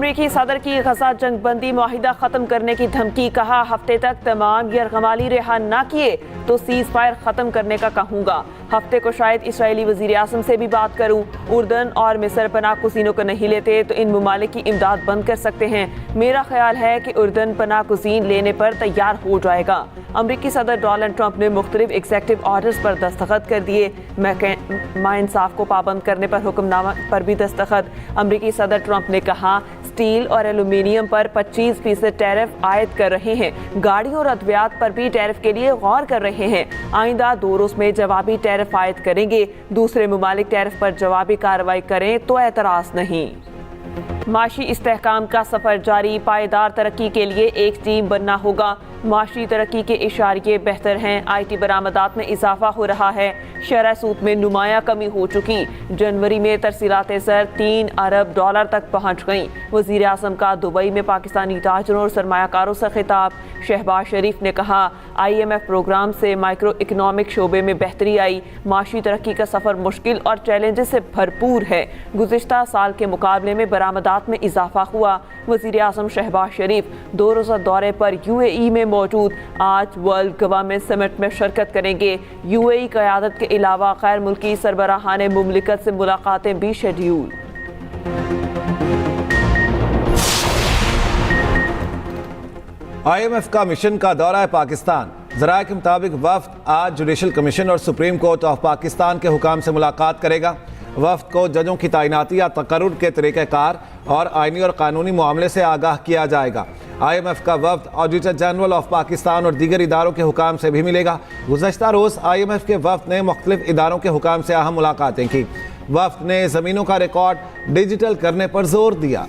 अमरीकी सदर की गजा जंगबंदी मुआहिदा खत्म करने की धमकी, कहा हफ्ते तक तमाम यरगमाली रिहा न किए तो सीज फायर खत्म करने का कहूँगा। हफ्ते को शायद इसराइली वजीर आज़म से भी बात करूँ। उर्दन और मिस्र पनाह गुज़ीनों को नहीं लेते तो इन ममालिक की इमदाद बंद कर सकते हैं। मेरा ख्याल है कि उर्दन पनाह गुज़ीन लेने पर तैयार हो जाएगा। अमरीकी सदर डोनाल्ड ट्रंप ने मुख्तलिफ एग्जेक्टिव ऑर्डर्स पर दस्तखत कर दिए। माइंसाफ को पाबंद करने पर हुक्मनामा पर भी दस्तखत। अमरीकी सदर ट्रंप ने कहा स्टील और एल्यूमिनियम पर 25% टैरिफ आयद कर रहे हैं। गाड़ियों और अद्वियात पर भी टैरिफ के लिए गौर कर रहे हैं। आइंदा 2 रोज़ में जवाबी टैरिफ आयद करेंगे। दूसरे ममालिक टैरिफ पर जवाबी कार्रवाई करें तो एतराज़ नहीं। माशी इस्तेहकाम का सफ़र जारी, पायदार तरक्की के लिए एक टीम बनना होगा। माशी तरक्की के इशारे बेहतर हैं। IT बरामदात में इजाफा हो रहा है। शरह सूद में नुमाया कमी हो चुकी। जनवरी में तरसीलात ज़र $3 अरब तक पहुँच गईं। वज़ीर आज़म का दुबई में पाकिस्तानी ताजरों और सरमायाकारों से खिताब। शहबाज शरीफ ने कहा IMF प्रोग्राम से माइक्रो इकनॉमिक शोबे में बेहतरी आई। माशी तरक्की का सफ़र मुश्किल और चैलेंजेस से भरपूर है। गुज़िश्ता साल के मुकाबले में बरामदात में इजाफा हुआ। वज़ीर आज़म शहबाज शरीफ 2 रोज़ा दौरे पर UAE में मौजूद। आज वर्ल्ड गवर्नमेंट समिट में शिरकत करेंगे। UAE क़यादत के अलावा गैर मुल्की सरबराहाने मुमलिकत से मुलाकातें भी शेड्यूल। IMF का मिशन का दौरा है पाकिस्तान। ज़राए के मुताबिक वफ़द आज जुडिशल कमीशन और सुप्रीम कोर्ट ऑफ पाकिस्तान के हुकाम से मुलाकात करेगा। वफ़द को जजों की तैनाती या तकर्रुर के तरीक़ेकार और आइनी और कानूनी मामले से आगाह किया जाएगा। IMF का वफ़द ऑडिटर जनरल ऑफ पाकिस्तान और दीगर इदारों के हुकाम से भी मिलेगा। गुज़श्ता रोज़ IMF के वफ़द ने मुख्तलिफ इदारों के हुकाम से अहम मुलाकातें की। वफ़द ने ज़मीनों का रिकॉर्ड डिजिटल करने पर जोर दिया।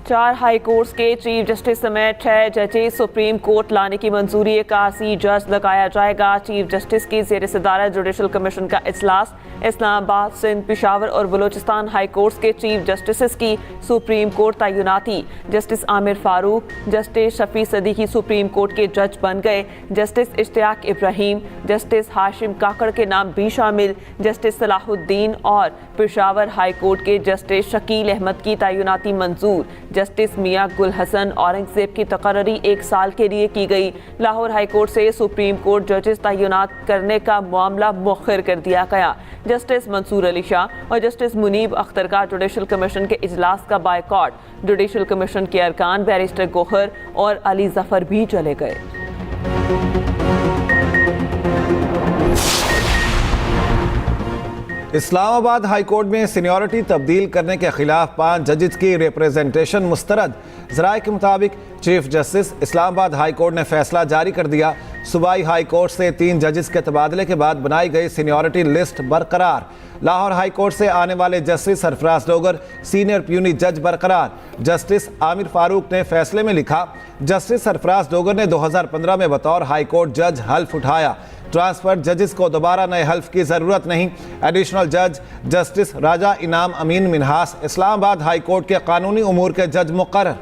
4 हाई कोर्ट्स के चीफ जस्टिस समेत 6 जजेस सुप्रीम कोर्ट लाने की मंजूरी। एक आरसी जज लगाया जाएगा। चीफ जस्टिस की ज़ेर सदारत जुडिशल कमीशन का इजलास। इस्लामाबाद, सिंध, पेशावर और बलोचिस्तान हाई कोर्ट्स के चीफ जस्टिस की सुप्रीम कोर्ट तैनाती। Justice Aamir Farooq, justice Shafi Siddiqui supreme court के जज बन गए। जस्टिस इश्तियाक इब्राहिम, जस्टिस हाशिम काकड़ के नाम भी शामिल। जस्टिस सलाहुद्दीन और पेशावर हाई कोर्ट के जस्टिस शकील अहमद की तैनाती मंजूर। जस्टिस मियां गुल हसन औरंगजेब की तकर्री 1 साल के लिए की गई। लाहौर हाई कोर्ट से सुप्रीम कोर्ट जजेस तैनात करने का मामला मुअख्खर कर दिया गया। जस्टिस मंसूर अली शाह और जस्टिस मुनीब अख्तर का जुडिशल कमीशन के इजलास का बायकॉट। जुडिशल कमीशन के अरकान बैरिस्टर गोहर और अली जफर भी चले गए। इस्लामाबाद हाई कोर्ट में सीनियरिटी तब्दील करने के खिलाफ 5 जजेस की रिप्रेजेंटेशन मुस्तरद। ज़राए के मुताबिक chief justice Islamabad high court ने फैसला जारी कर दिया। सूबाई हाई कोर्ट से 3 जजेस के तबादले के बाद बनाई गई सीनियरिटी लिस्ट बरकरार। लाहौर हाई कोर्ट से आने वाले justice Sarfaraz Dogar senior puny जज बरकरार। जस्टिस आमिर फारूक ने फैसले में लिखा, जस्टिस सरफराज डोगर ने 2015 में बतौर हाई कोर्ट जज हल्फ उठाया। ट्रांसफर जजेस को दोबारा नए हल्फ की ज़रूरत नहीं। एडिशनल जज जस्टिस राजा इनाम अमीन मिन्हास इस्लामाबाद हाई कोर्ट के कानूनी उमूर के जज मुकर्रर।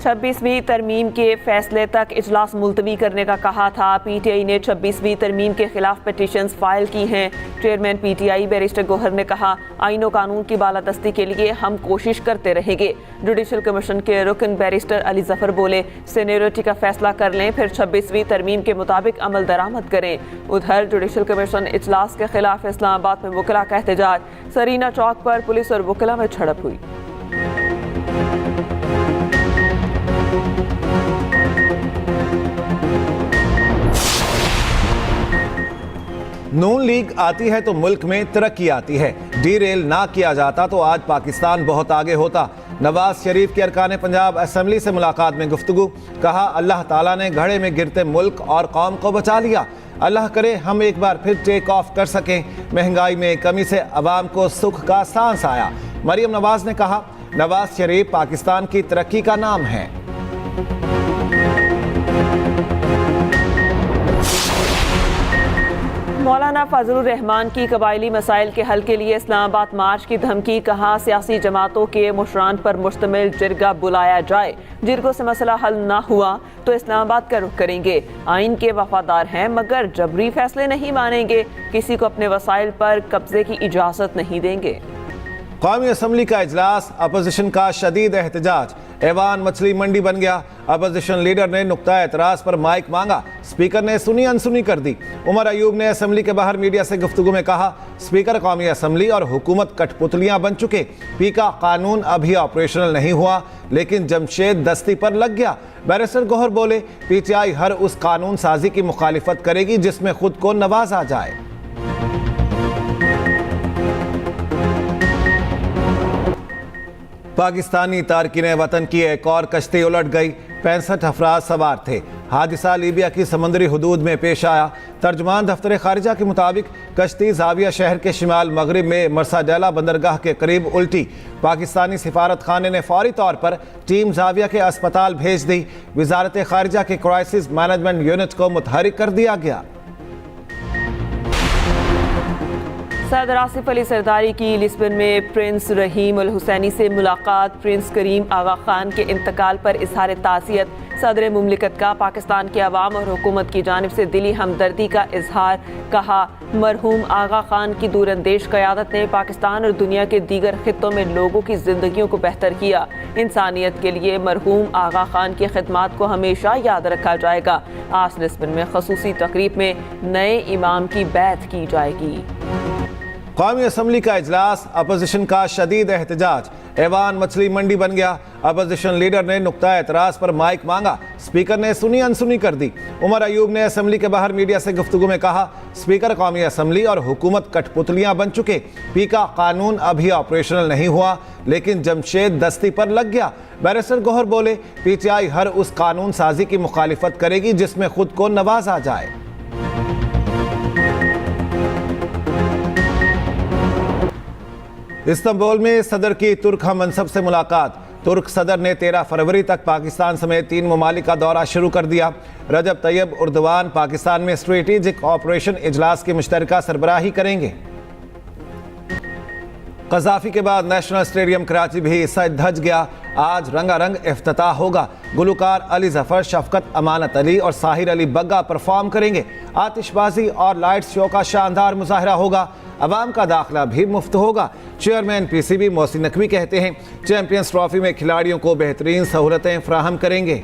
26वीं तरमीम के फैसले तक इजलास मुलतवी करने का कहा था। PTI ने 26वीं तरमीम के खिलाफ पिटीशंस फाइल की हैं। चेयरमैन PTI बैरिस्टर गोहर ने कहा, आईन व कानून की बालादस्ती के लिए हम कोशिश करते रहेंगे। जुडिशल कमीशन के रुकन बैरिस्टर अली जफर बोले, सीनियरिटी का फैसला कर लें, फिर 26वीं तरमीम के मुताबिक अमल दरामद करें। उधर जुडिशल कमीशन इजलास के खिलाफ इस्लामाबाद में वकला का एहतजाज। सरीना चौक पर पुलिस और वकला में झड़प हुई। नून लीग आती है तो मुल्क में तरक्की आती है। डीरेल ना किया जाता तो आज पाकिस्तान बहुत आगे होता। नवाज शरीफ के अरकान पंजाब असम्बली से मुलाकात में गुफ्तगू। कहा, अल्लाह ताला ने घड़े में गिरते मुल्क और कौम को बचा लिया। अल्लाह करे हम एक बार फिर टेक ऑफ कर सकें। महंगाई में कमी से अवाम को सुख का सांस आया। मरियम नवाज ने कहा, नवाज शरीफ पाकिस्तान की तरक्की का नाम है। मौलाना फजलुर रहमान की कबायली मसाइल के हल के लिए इस्लामाबाद मार्च की धमकी, कहा सियासी जमातों के मुशरान पर मुश्तमिल जिरगा बुलाया जाए, जिरगों से मसला हल ना हुआ तो इस्लामाबाद का रुख करेंगे। आइन के वफादार हैं मगर जबरी फैसले नहीं मानेंगे, किसी को अपने वसाइल पर कब्जे की इजाज़त नहीं देंगे। कौमी असम्बली का इजलास, अपोजिशन का शदीद एहतजाज, ऐवान मछली मंडी बन गया। अपोजिशन लीडर ने नुक्ता एतराज पर माइक मांगा, स्पीकर ने सुनी अनसुनी कर दी। उमर अयूब ने असम्बली के बाहर मीडिया से गुफ्तगू में कहा, स्पीकर कौमी असम्बली और हुकूमत कठपुतलियां बन चुके, पी का कानून अभी ऑपरेशनल नहीं हुआ लेकिन जमशेद दस्ती पर लग गया। बैरिस्टर गौहर बोले, पीटीआई हर उस कानून साजी की मुखालिफत करेगी जिसमें खुद को नवाजा जाए। पाकिस्तानी तारकीन वतन की एक और कश्ती उलट गई, 65 अफराद सवार थे। हादसा लीबिया की समुद्री हदूद में पेश आया। तर्जुमान दफ्तर खारिजा के मुताबिक कश्ती जाविया शहर के शिमाल मगरिब में मरसाडेला बंदरगाह के करीब उल्टी। पाकिस्तानी सिफारत खाने ने फौरी तौर पर टीम जाविया के अस्पताल भेज दी। वजारत खारिजा के क्राइसिस मैनेजमेंट यूनिट को मुतहरिक कर दिया गया। सदर आसिफ अली सरदारी की लिस्बन में प्रिंस रहीम अल हुसैनी से मुलाकात। प्रिंस करीम आगा खान के इंतकाल पर इजहार ताज़ियत। सदर मुमलिकत का पाकिस्तान के अवाम और हुकूमत की जानिब से दिली हमदर्दी का इजहार। कहा, मरहूम आगा खान की दूरंदेश क़यादत ने पाकिस्तान और दुनिया के दीगर खित्तों में लोगों की ज़िंदगियों को बेहतर किया। इंसानियत के लिए मरहूम आगा खान की खिदमात को हमेशा याद रखा जाएगा। आज लिस्बन में खसूसी तकरीब में नए इमाम की बैत की जाएगी। कौमी असम्बली का इजलास, अपोजिशन का शदीद एहतजाज, ऐवान मछली मंडी बन गया। अपोजिशन लीडर ने नुक्ता एतराज पर माइक मांगा, स्पीकर ने सुनी अनसुनी कर दी। उमर अयूब ने असम्बली के बाहर मीडिया से गुफ्तगू में कहा, स्पीकर कौमी असम्बली और हुकूमत कठपुतलियां बन चुके, पी का कानून अभी ऑपरेशनल नहीं हुआ लेकिन जमशेद दस्ती पर लग गया। बैरिस्टर गौहर बोले, पीटीआई हर उस कानून साजी की मुखालिफत करेगी जिसमें खुद को नवाजा जाए। इस्तांबुल में सदर की तुर्क हम मनसब से मुलाकात। तुर्क सदर ने 13 फरवरी तक पाकिस्तान समेत 3 ममालिक का दौरा शुरू कर दिया। रजब तैयब उर्दवान पाकिस्तान में स्ट्रेटेजिक ऑपरेशन इजलास की मुश्तरका सरबराही करेंगे। कज़ाफी के बाद नेशनल स्टेडियम कराची भी सज धज गया। आज रंगारंग इफ्तिताह होगा। गुलकार अली जफर, शफकत अमानत अली और साहिर अली बग्गा परफॉर्म करेंगे। आतिशबाजी और लाइट शो का शानदार मुजाहरा होगा। अवाम का दाखिला भी मुफ्त होगा। चेयरमैन पीसीबी मोहसिन नकवी कहते हैं, चैंपियंस ट्रॉफी में खिलाड़ियों को बेहतरीन सहूलतें फराहम करेंगे।